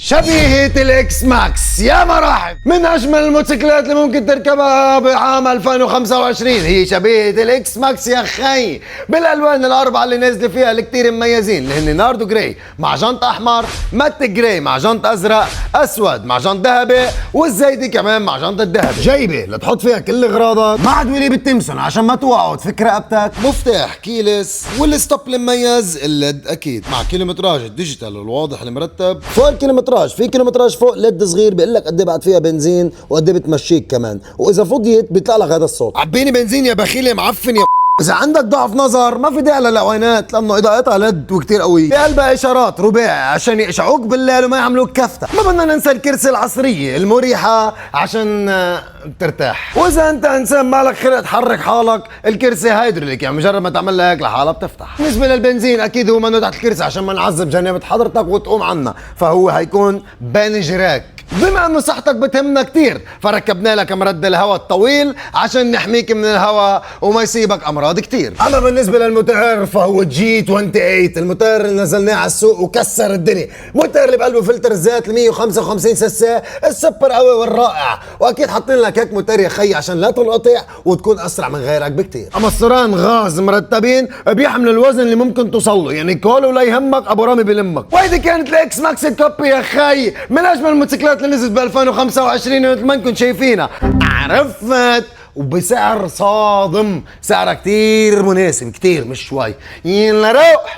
شبيهة الاكس ماكس يا مرحب، من اجمل الموتوسيكلات اللي ممكن تركبها بعام 2025 هي شبيهة الاكس ماكس يا خي، بالالوان الاربعة اللي نازلة فيها الكتير مميزين اللي هن ناردو جراي مع جنط احمر، مات جراي مع جنط ازرق، اسود مع جنط ذهبي، والزيتي كمان مع جنط الذهبي. جايبة لتحط فيها كل اغراضك، مع عدوية بالتمسون عشان ما توقع وتفك رقبتك، مفتاح كيلس، والستوب المميز الليد اكيد، مع كيلومتراج الديجيتال الواضح المرتب. فوق الكيلومتراج في كيلومتراج فوق ليد صغير بيقول لك قد ايه بعد فيها بنزين وقد ايه بتمشيك كمان، واذا فضيت بيطلع لك هذا الصوت. عبيني بنزين يا بخيل يا معفن يا. إذا عندك ضعف نظر ما في داعي للعوينات لأنه إضاءتها لد وكتير قوي، بقلبها إشارات رباعي عشان يقشعوك بالليل وما يعملوك كفتة. ما بدنا ننسى الكرسي العصرية المريحة عشان ترتاح، وإذا أنت إنسان مالك خلق تحرك حالك الكرسي هيدروليك، يعني مجرد ما تعمل لك لحالها بتفتح. بالنسبة للبنزين أكيد هو منه تحت الكرسي عشان ما نعذب جنابة حضرتك وتقوم عنا، فهو هيكون بين جراك. بما انه صحتك بتهمنا كتير فركبنا لك مرد الهواء الطويل عشان نحميك من الهواء وما يصيبك امراض كتير. اما بالنسبه للموتور فهو جي 28، الموتور اللي نزلناه على السوق وكسر الدنيا، موتور اللي بقلبه فلتر الزيت ال 155 سي السوبر قوي والرائع، واكيد حاطين لك هيك موتور يا خي عشان لا تنقطع وتكون اسرع من غيرك بكتير. اما الصران غاز مرتبين بيحملوا الوزن اللي ممكن توصل له، يعني كولو لا يهمك ابو رامي بلمك. وهيدي كانت الاكس ماكس الكوبي يا خي، من اجمل الموتوسيكلات اللي نزلت ب 2025 مثل ما انكم شايفينها، عرفت وبسعر صادم، سعرها كتير مناسب كتير مش شوي. يلا روح.